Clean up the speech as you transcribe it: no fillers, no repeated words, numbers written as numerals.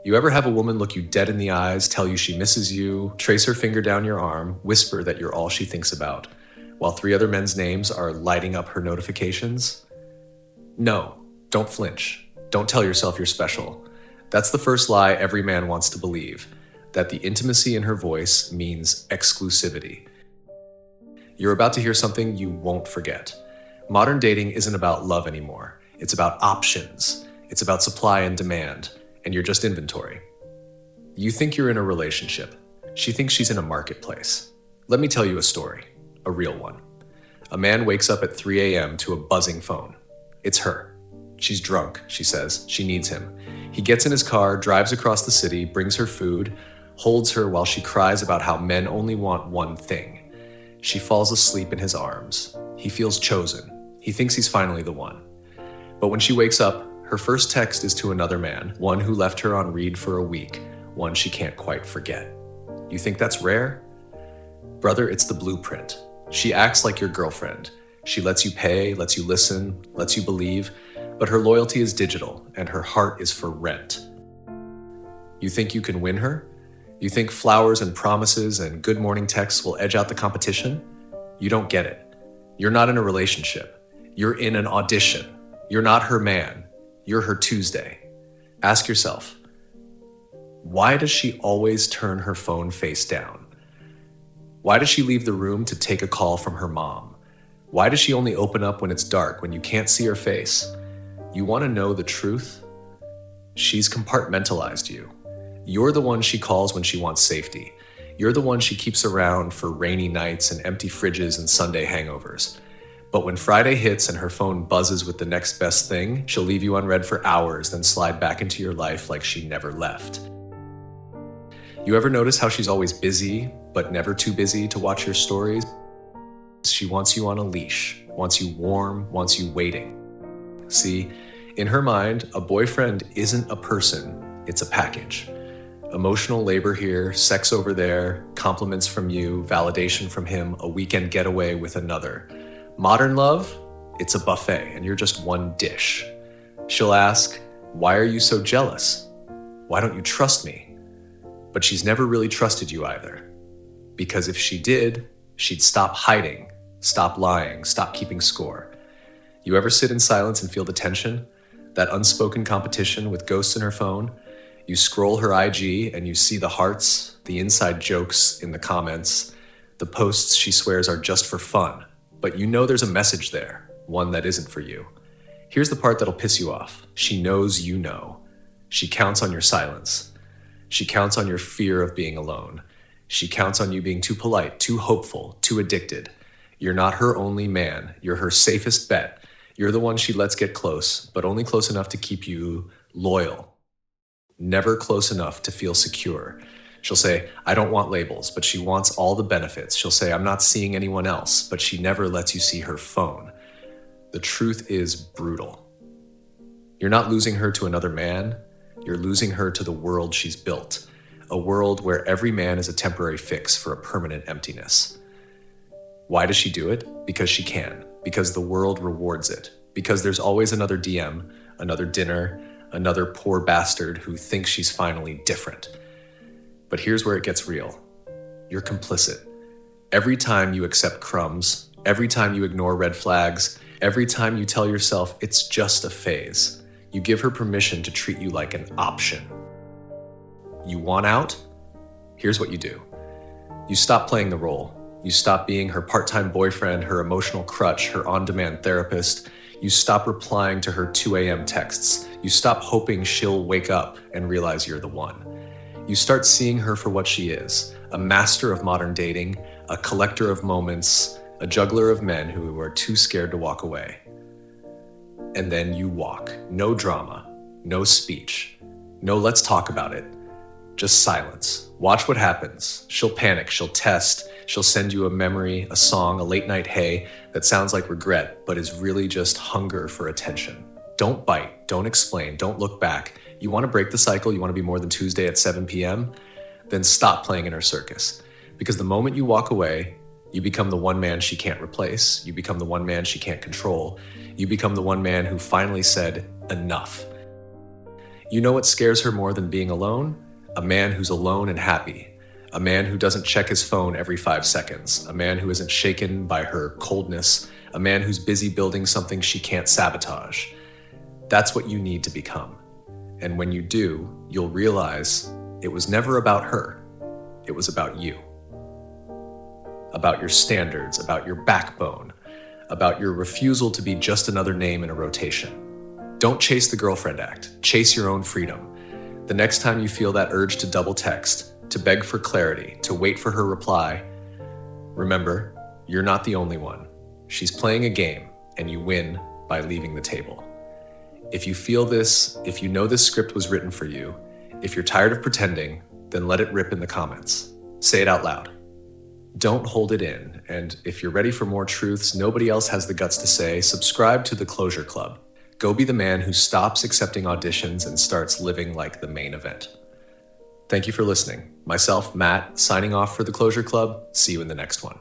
You ever have a woman look you dead in the eyes, tell you she misses you, trace her finger down your arm, whisper that you're all she thinks about, while 3 other men's names are lighting up her notifications? No, don't flinch. Don't tell yourself you're special. That's the first lie every man wants to believe, that the intimacy in her voice means exclusivity. You're about to hear something you won't forget. Modern dating isn't about love anymore. It's about options. It's about supply and demand, and you're just inventory. You think you're in a relationship. She thinks she's in a marketplace. Let me tell you a story, a real one. A man wakes up at 3 a.m. to a buzzing phone. It's her. She's drunk, she says. She needs him. He gets in his car, drives across the city, brings her food, holds her while she cries about how men only want one thing. She falls asleep in his arms. He feels chosen. He thinks he's finally the one. But when she wakes up, her first text is to another man, one who left her on read for a week, one she can't quite forget. You think that's rare? Brother, it's the blueprint. She acts like your girlfriend. She lets you pay, lets you listen, lets you believe, but her loyalty is digital and her heart is for rent. You think you can win her? You think flowers and promises and good morning texts will edge out the competition? You don't get it. You're not in a relationship. You're in an audition. You're not her man. You're her Tuesday. Ask yourself, why does she always turn her phone face down? Why does she leave the room to take a call from her mom? Why does she only open up when it's dark, when you can't see her face? You want to know the truth? She's compartmentalized you. You're the one she calls when she wants safety. You're the one she keeps around for rainy nights and empty fridges and Sunday hangovers. But when Friday hits and her phone buzzes with the next best thing, she'll leave you unread for hours, then slide back into your life like she never left. You ever notice how she's always busy, but never too busy to watch your stories? She wants you on a leash, wants you warm, wants you waiting. See, in her mind, a boyfriend isn't a person, it's a package. Emotional labor here, sex over there, compliments from you, validation from him, a weekend getaway with another. Modern love, it's a buffet and you're just one dish. She'll ask, why are you so jealous? Why don't you trust me? But she's never really trusted you either. Because if she did, she'd stop hiding, stop lying, stop keeping score. You ever sit in silence and feel the tension? That unspoken competition with ghosts in her phone? You scroll her IG and you see the hearts, the inside jokes in the comments, the posts she swears are just for fun. But you know there's a message there, one that isn't for you. Here's the part that'll piss you off. She knows you know. She counts on your silence. She counts on your fear of being alone. She counts on you being too polite, too hopeful, too addicted. You're not her only man. You're her safest bet. You're the one she lets get close, but only close enough to keep you loyal. Never close enough to feel secure. She'll say, I don't want labels, but she wants all the benefits. She'll say, I'm not seeing anyone else, but she never lets you see her phone. The truth is brutal. You're not losing her to another man. You're losing her to the world she's built. A world where every man is a temporary fix for a permanent emptiness. Why does she do it? Because she can. Because the world rewards it. Because there's always another DM, another dinner, another poor bastard who thinks she's finally different. But here's where it gets real. You're complicit. Every time you accept crumbs, every time you ignore red flags, every time you tell yourself it's just a phase, you give her permission to treat you like an option. You want out? Here's what you do. You stop playing the role. You stop being her part-time boyfriend, her emotional crutch, her on-demand therapist. You stop replying to her 2 a.m. texts. You stop hoping she'll wake up and realize you're the one. You start seeing her for what she is, a master of modern dating, a collector of moments, a juggler of men who are too scared to walk away. And then you walk. No drama, no speech, no let's talk about it. Just silence. Watch what happens. She'll panic, she'll test, she'll send you a memory, a song, a late night hey that sounds like regret, but is really just hunger for attention. Don't bite, don't explain, don't look back. You want to break the cycle, you want to be more than Tuesday at 7 p.m., then stop playing in her circus. Because the moment you walk away, you become the one man she can't replace. You become the one man she can't control. You become the one man who finally said, enough. You know what scares her more than being alone? A man who's alone and happy. A man who doesn't check his phone every 5 seconds. A man who isn't shaken by her coldness. A man who's busy building something she can't sabotage. That's what you need to become. And when you do, you'll realize it was never about her. It was about you. About your standards, about your backbone, about your refusal to be just another name in a rotation. Don't chase the girlfriend act. Chase your own freedom. The next time you feel that urge to double text, to beg for clarity, to wait for her reply, remember, you're not the only one. She's playing a game, and you win by leaving the table. If you feel this, if you know this script was written for you, if you're tired of pretending, then let it rip in the comments. Say it out loud. Don't hold it in, and if you're ready for more truths nobody else has the guts to say, subscribe to the Closure Club. Go be the man who stops accepting auditions and starts living like the main event. Thank you for listening. Myself, Matt, signing off for the Closure Club. See you in the next one.